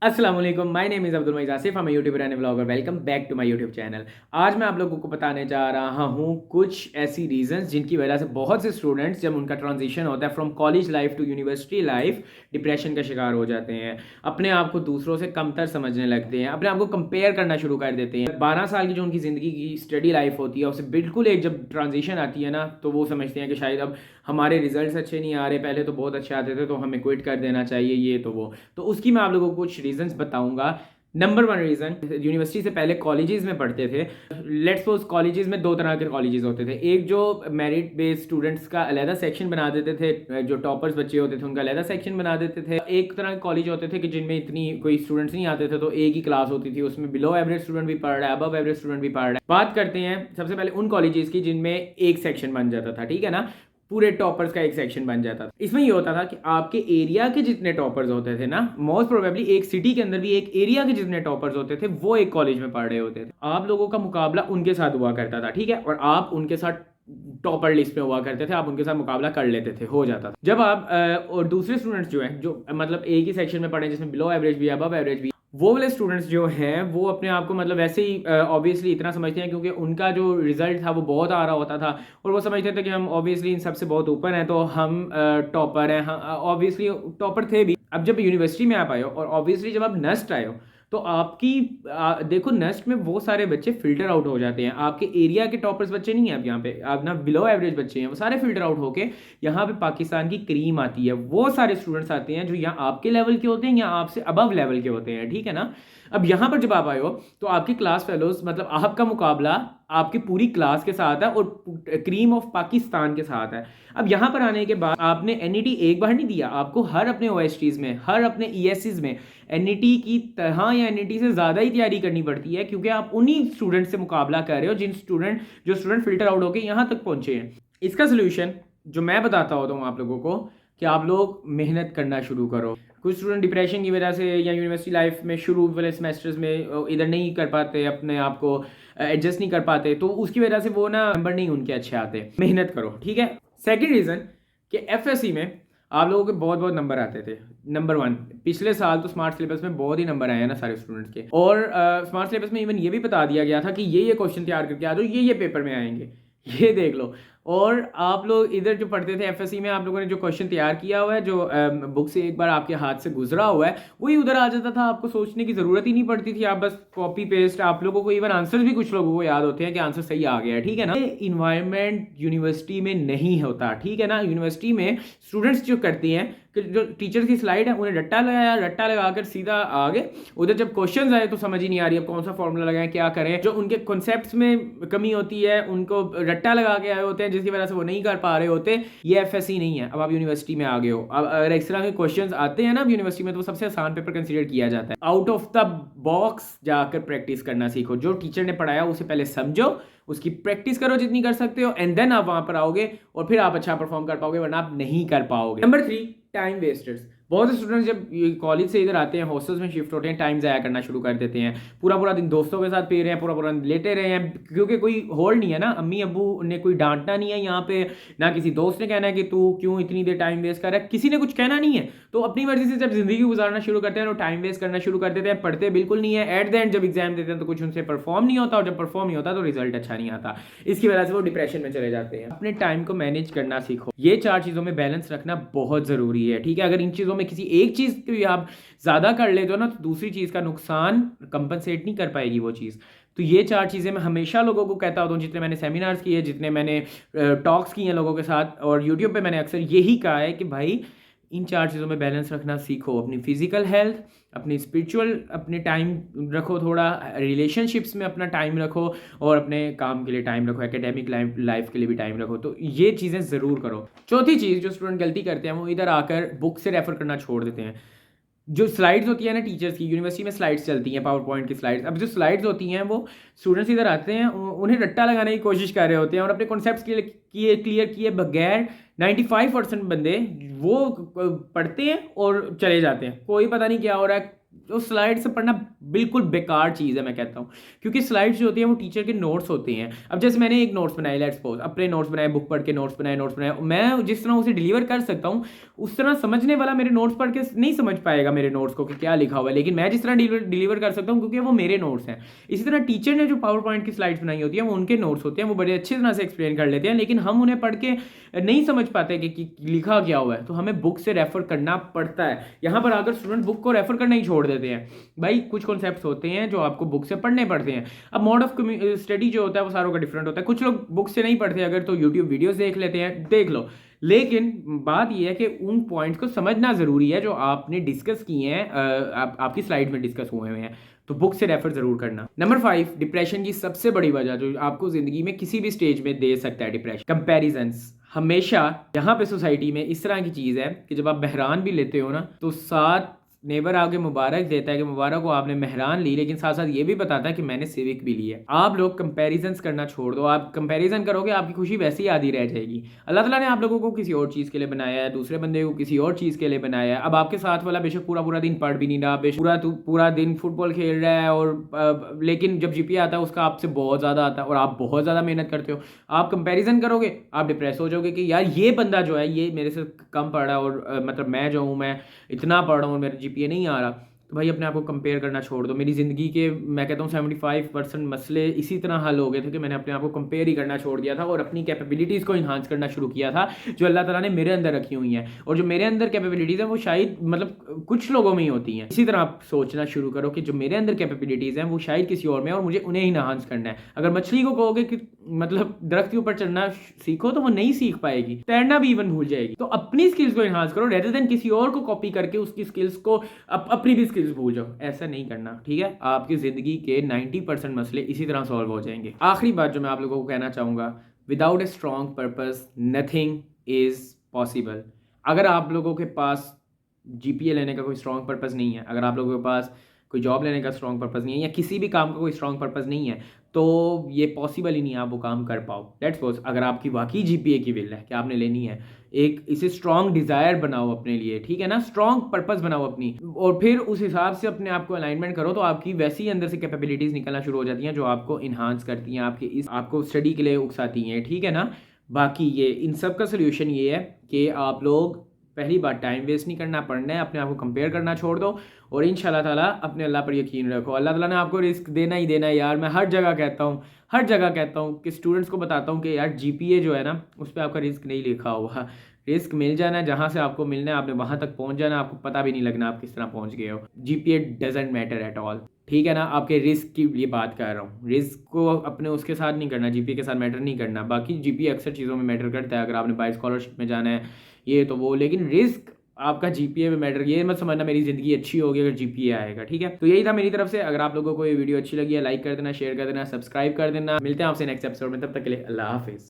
अस्सलाम वालेकुम, my name is Abdul Maiz Asif, हम youtuber and vlogger. Welcome back to my YouTube channel. आज मैं आप लोगों को बताने जा रहा हूँ कुछ ऐसी रीजंस जिनकी वजह से बहुत से स्टूडेंट्स जब उनका ट्रांजिशन होता है from college life to university life depression का शिकार हो जाते हैं, अपने आप को दूसरों से कमतर समझने लगते हैं, अपने आप को कंपेयर करना शुरू कर देते हैं। 12 साल की जो उनकी ज़िंदगी की स्टडी लाइफ होती है उससे बिल्कुल एक जब ट्रांजिशन आती है ना, तो वो समझते हैं कि शायद अब हमारे रिजल्ट्स अच्छे नहीं आ रहे, पहले तो बहुत अच्छे आते थे तो हमें क्विट कर देना चाहिए, ये तो वो। तो उसकी मैं आप लोगों को कुछ रीजंस बताऊंगा। नंबर वन रीज़न, यूनिवर्सिटी से पहले कॉलेजेस में पढ़ते थे। लेट्स सपोज कॉलेजेस में दो तरह के कॉलेजेस होते थे। एक जो मेरिट बेस्ड स्टूडेंट्स का अलहदा सेक्शन बना देते थे, जो टॉपर्स बच्चे होते थे उनका अलहदा सेक्शन बना देते थे। एक तरह के कॉलेज होते थे कि जिनमें इतनी कोई स्टूडेंट्स नहीं आते थे, तो एक ही क्लास होती थी, उसमें बिलो एवरेज स्टूडेंट भी पढ़ रहा है, अबव एवरेज स्टूडेंट भी पढ़ रहा है। बात करते हैं सबसे पहले उन कॉलेजेस की जिनमें एक सेक्शन बन जाता था, ठीक है ना, पूरे टॉपर्स का एक सेक्शन बन जाता था। इसमें ये होता था कि आपके एरिया के जितने टॉपर्स होते थे ना, मोस्ट प्रोबेबली एक सिटी के अंदर भी एक एरिया के जितने टॉपर्स होते थे वो एक कॉलेज में पढ़ रहे होते थे। आप लोगों का मुकाबला उनके साथ हुआ करता था, ठीक है, और आप उनके साथ टॉपर लिस्ट में हुआ करते थे, आप उनके साथ मुकाबला कर लेते थे, हो जाता था। जब आप और दूसरे स्टूडेंट्स जो हैं, जो मतलब एक ही सेक्शन में पढ़े जिसमें बिलो एवरेज भी अबव एवरेज भी, वो वाले स्टूडेंट्स जो हैं वो अपने आप को मतलब वैसे ही ऑब्वियसली इतना समझते हैं क्योंकि उनका जो रिजल्ट था वो बहुत आ रहा होता था, और वो समझते थे कि हम ऑब्वियसली इन सबसे बहुत ऊपर हैं, तो हम टॉपर हैं। ऑब्वियसली टॉपर थे भी। अब जब यूनिवर्सिटी में आप आए हो और ऑब्वियसली जब आप नस्ट आए हो, तो आपकी देखो नस्ट में वो सारे बच्चे फिल्टर आउट हो जाते हैं। आपके एरिया के टॉपर्स बच्चे नहीं हैं, अब यहाँ पे आप ना बिलो एवरेज बच्चे हैं, वो सारे फिल्टर आउट होके यहाँ पे पाकिस्तान की क्रीम आती है। वो सारे स्टूडेंट्स आते हैं जो यहाँ आपके लेवल के होते हैं या आपसे अबव लेवल के होते हैं, ठीक है ना। अब यहाँ पर जब आप आए हो तो आपकी क्लास फेलोज मतलब आपका मुकाबला आपकी पूरी क्लास के साथ है और क्रीम ऑफ पाकिस्तान के साथ है। अब यहाँ पर आने के बाद आपने एनईटी एक बार नहीं दिया, आपको हर अपने ओएसटीज में, हर अपने ईएससीज में एनईटी की तरह या एनईटी से ज़्यादा ही तैयारी करनी पड़ती है, क्योंकि आप उन्हीं स्टूडेंट से मुकाबला कर रहे हो जो स्टूडेंट फिल्टर आउट होकर यहाँ तक पहुंचे हैं। इसका सोल्यूशन जो मैं बताता होता हूँ आप लोगों को, कि आप लोग मेहनत करना शुरू करो। कुछ स्टूडेंट डिप्रेशन की वजह से या यूनिवर्सिटी लाइफ में शुरू वाले सेमेस्टर्स में इधर नहीं कर पाते, अपने आप को एडजस्ट नहीं कर पाते, तो उसकी वजह से वो ना नंबर नहीं उनके अच्छे आते। मेहनत करो, ठीक है। सेकंड रीज़न कि एफएससी में आप लोगों के बहुत बहुत नंबर आते थे। नंबर वन, पिछले साल तो स्मार्ट सिलेबस में बहुत ही नंबर आए हैं ना सारे स्टूडेंट्स के, और स्मार्ट सिलेबस में इवन ये भी बता दिया गया था कि ये क्वेश्चन तैयार करके आ जाओ, ये पेपर में आएंगे, ये देख लो। और आप लोग इधर जो पढ़ते थे एफएससी में, आप लोगों ने जो क्वेश्चन तैयार किया हुआ है, जो बुक से एक बार आपके हाथ से गुजरा हुआ है, वही उधर आ जाता था। आपको सोचने की जरूरत ही नहीं पड़ती थी, आप बस कॉपी पेस्ट, आप लोगों को इवन आंसर्स भी कुछ लोगों को याद होते हैं कि आंसर सही आ गया है, ठीक है ना। इन्वायरमेंट यूनिवर्सिटी में नहीं होता, ठीक है ना। यूनिवर्सिटी में स्टूडेंट्स जो करते हैं कि जो टीचर्स की स्लाइड है उन्हें रट्टा लगाया, रट्टा लगाकर सीधा आगे, उधर जब क्वेश्चंस आए तो समझ ही नहीं आ रही अब कौन सा फॉर्मूला लगाएं, क्या करें। जो उनके कॉन्सेप्ट्स में कमी होती है उनको रट्टा लगा के आए होते हैं, जिसकी वजह से वो नहीं कर पा रहे होते। ये एफएससी नहीं है। अब आप यूनिवर्सिटी में आ गए हो, अब अगर इस तरह के क्वेश्चंस आते हैं ना यूनिवर्सिटी में, तो सबसे आसान पेपर कंसीडर किया जाता है। आउट ऑफ द बॉक्स जाकर प्रैक्टिस करना सीखो। जो टीचर ने पढ़ाया उसे पहले समझो, उसकी प्रैक्टिस करो जितनी कर सकते हो, एंड देन आप वहां पर आओगे और फिर आप अच्छा परफॉर्म कर पाओगे, वरना आप नहीं कर पाओगे। Number three, time wasters. बहुत से स्टूडेंट्स जब कॉलेज से इधर आते हैं, हॉस्टल्स में शिफ्ट होते हैं, टाइम ज़ाया करना शुरू कर देते हैं। पूरा पूरा दिन दोस्तों के साथ पी रहे हैं, पूरा पूरा दिन लेटे रहे हैं, क्योंकि कोई होल्ड नहीं है ना। अम्मी अब्बू ने कोई डांटना नहीं है यहाँ पे, ना किसी दोस्त ने कहना है कि तू क्यों इतनी देर टाइम वेस्ट कर रहा है, किसी ने कुछ कहना नहीं है। तो अपनी मर्जी से जब जिंदगी गुजारना शुरू करते हैं तो टाइम वेस्ट करना शुरू कर देते हैं, पढ़ते बिल्कुल नहीं है। एट द एंड जब एग्जाम देते हैं तो कुछ उनसे परफॉर्म नहीं होता, और जब परफॉर्म नहीं होता तो रिजल्ट अच्छा नहीं आता। इसकी वजह से वो डिप्रेशन में चले जाते हैं। अपने टाइम को मैनेज करना सीखो। ये चार चीज़ों में बैलेंस रखना बहुत ज़रूरी है, ठीक है। अगर इन चीज़ों में किसी एक चीज़ को आप ज़्यादा कर लेते हो ना, तो दूसरी चीज़ का नुकसान कंपनसेट नहीं कर पाएगी वो चीज़। तो ये चार चीज़ें मैं हमेशा लोगों को कहता होता हूँ, जितने मैंने सेमिनार्स किए, जितने मैंने टॉक्स किए हैं लोगों के साथ, और यूट्यूब पे मैंने अक्सर यही कहा है कि भाई इन चार चीज़ों में बैलेंस रखना सीखो। अपनी फिजिकल हेल्थ, अपनी स्पिरिचुअल, अपने टाइम रखो, थोड़ा रिलेशनशिप्स में अपना टाइम रखो, और अपने काम के लिए टाइम रखो, एकेडमिक लाइफ के लिए भी टाइम रखो। तो ये चीज़ें ज़रूर करो। चौथी चीज़ जो स्टूडेंट गलती करते हैं, वो इधर आकर बुक से रेफर करना छोड़ देते हैं। जो स्लाइड्स होती है ना टीचर्स की, यूनिवर्सिटी में स्लाइड्स चलती हैं, पावर पॉइंट की स्लाइड्स। अब जो स्लाइड्स होती हैं वो स्टूडेंट्स इधर आते हैं, उन्हें रट्टा लगाने की कोशिश कर रहे होते हैं, और अपने कॉन्सेप्ट्स क्लियर किए बगैर 95% बंदे वो पढ़ते हैं और चले जाते हैं। कोई पता नहीं क्या हो रहा है, तो स्लाइड से पढ़ना बिल्कुल बेकार चीज़ है मैं कहता हूँ, क्योंकि स्लाइड्स जो होती हैं वो टीचर के नोट्स होते हैं। अब जैसे मैंने एक नोट्स बनाए, लेट्स सपोज अपने नोट्स बनाए, बुक पढ़ के नोट्स बनाए, मैं जिस तरह उसे डिलीवर कर सकता हूँ उस तरह समझने वाला मेरे नोट्स पढ़ के नहीं समझ पाएगा मेरे नोट्स को कि क्या लिखा हुआ है, लेकिन मैं जिस तरह डिलीवर कर सकता हूँ क्योंकि वो मेरे नोट्स हैं। इसी तरह टीचर ने जो पावर पॉइंट की स्लाइड्स बनाई होती है वो उनके नोट्स होते हैं, वो बड़े अच्छी तरह से एक्सप्लेन कर लेते हैं, लेकिन हम उन्हें पढ़ के नहीं समझ पाते कि लिखा क्या हुआ है, तो हमें बुक से रेफर करना पड़ता है। यहाँ पर आकर स्टूडेंट बुक को रेफर करना ही छोड़ देते हैं। भाई कुछ कॉन्सेप्ट्स होते हैं जो आपको बुक से पढ़ने पड़ते हैं। अब मोड ऑफ स्टडी जो होता है वो सारों का डिफरेंट होता है। कुछ लोग बुक से नहीं पढ़ते अगर, तो यूट्यूब वीडियोस देख लेते हैं, देख लो, लेकिन बात यह है कि उन पॉइंट्स को समझना जरूरी है जो आपने डिस्कस किए हैं, आपकी स्लाइड में डिस्कस हुए हैं, तो बुक से रेफर जरूर करना। नंबर 5, डिप्रेशन की सबसे बड़ी वजह जो आपको जिंदगी में किसी भी स्टेज में दे सकता है, डिप्रेशन, कंपैरिजंस। हमेशा यहाँ पे सोसाइटी में इस तरह की चीज़ है कि जब आप बहरान भी लेते हो ना तो साथ नेबर आगे मुबारक देता है कि मुबारक हो आपने मेहरान ली, लेकिन साथ साथ ये भी बताता है कि मैंने सिविक भी ली है। आप लोग कंपैरिजंस करना छोड़ दो, आप कंपैरिजन करोगे आपकी खुशी वैसे ही आधी रह जाएगी। अल्लाह ताला ने आप लोगों को किसी और चीज़ के लिए बनाया है, दूसरे बंदे को किसी और चीज़ के लिए बनाया है। अब आपके साथ वाला बेशक पूरा पूरा दिन पढ़ भी नहीं रहा, बेशक पूरा दिन फुटबॉल खेल रहा है और लेकिन जब जीपीए आता है उसका आपसे बहुत ज़्यादा आता है और आप बहुत ज़्यादा मेहनत करते हो, आप कंपेरिजन करोगे आप डिप्रेस हो जाओगे कि यार ये बंदा जो है ये मेरे से कम पढ़ रहा है और मतलब मैं जो हूँ मैं इतना पढ़ रहा हूँ और मेरा जीपीए नहीं आ रहा। तो भाई अपने आप को कंपेयर करना छोड़ दो। मेरी ज़िंदगी के मैं कहता हूँ 75% मसले इसी तरह हल हो गए थे कि मैंने अपने आप को कंपेयर ही करना छोड़ दिया था और अपनी कैपेबिलिटीज़ को इन्हांस करना शुरू किया था जो अल्लाह ताला ने मेरे अंदर रखी हुई हैं, और जो मेरे अंदर कैपेबिलिटीज़ हैं वो शायद मतलब कुछ लोगों में ही होती हैं। इसी तरह आप सोचना शुरू करो कि जो मेरे अंदर कैपेबिलिटीज़ हैं वो शायद किसी और में और मुझे उन्हें ही इन्हांस करना है। अगर मछली को कहोगे कि मतलब दरख्त के ऊपर चढ़ना सीखो तो वो नहीं सीख पाएगी, तैरना भी इवन भूल जाएगी। तो अपनी स्किल्स को इन्हांस करो रेदर देन किसी और को कॉपी करके उसकी स्किल्स को अपनी भी स्किल्स भूल जाओ। ऐसा नहीं करना, ठीक है? आपकी जिंदगी के 90% मसले इसी तरह सॉल्व हो जाएंगे। आखिरी बात जो मैं आप लोगों को कहना चाहूंगा, without a strong purpose nothing is possible. अगर आप लोगों के पास जीपीए लेने का कोई स्ट्रॉन्ग पर्पस नहीं है, अगर आप लोगों के पास कोई जॉब लेने का स्ट्रॉन्ग पर्पस नहीं है या किसी भी काम का कोई स्ट्रॉन्ग पर्पस नहीं है, तो ये पॉसिबल ही नहीं है आप वो काम कर पाओ। लेट्स सपोज अगर आपकी वाकई जीपीए की विल है कि आपने लेनी है, एक इसे स्ट्रॉन्ग डिज़ायर बनाओ अपने लिए, ठीक है ना, स्ट्रॉन्ग पर्पस बनाओ अपनी, और फिर उस हिसाब से अपने आप को अलाइनमेंट करो, तो आपकी वैसी अंदर से कैपेबिलिटीज़ निकलना शुरू हो जाती हैं जो आपको इन्हांस करती हैं, आपको स्टडी के लिए उकसाती हैं, ठीक है ना। बाकी ये इन सब का सोल्यूशन ये है कि आप लोग पहली बार टाइम वेस्ट नहीं करना, पढ़ना है, अपने आप को कंपेयर करना छोड़ दो और इंशाल्लाह ताला अपने अल्लाह पर यकीन रखो। अल्लाह ताला ने आपको रिस्क देना ही देना है यार। मैं हर जगह कहता हूँ कि स्टूडेंट्स को बताता हूँ कि यार जीपीए जो है ना उस पर आपका रिस्क नहीं लिखा हुआ। रिस्क मिल जाना है, जहाँ से आपको मिलना है आपने वहाँ तक पहुँच जाना, आपको पता भी नहीं लगना आप किस तरह पहुँच गए हो। GPA doesn't matter at all, ठीक है ना। आपके रिस्क की ये बात कर रहा हूँ, रिस्क को अपने उसके साथ नहीं करना, जीपीए के साथ मैटर नहीं करना। बाकी जीपीए अक्सर चीज़ों में मैटर करता है, अगर आपने बाय स्कॉलरशिप में जाना है ये तो वो, लेकिन रिस्क आपका जीपीए में मैटर। ये मत समझना मेरी जिंदगी अच्छी होगी अगर जीपीए आएगा, ठीक है। तो यही था मेरी तरफ से। अगर आप लोगों को ये वीडियो अच्छी लगी है लाइक कर देना, शेयर कर देना, सब्सक्राइब कर देना। मिलते हैं आपसे नेक्स्ट एपिसोड में, तब तक के लिए अल्लाह हाफिज़।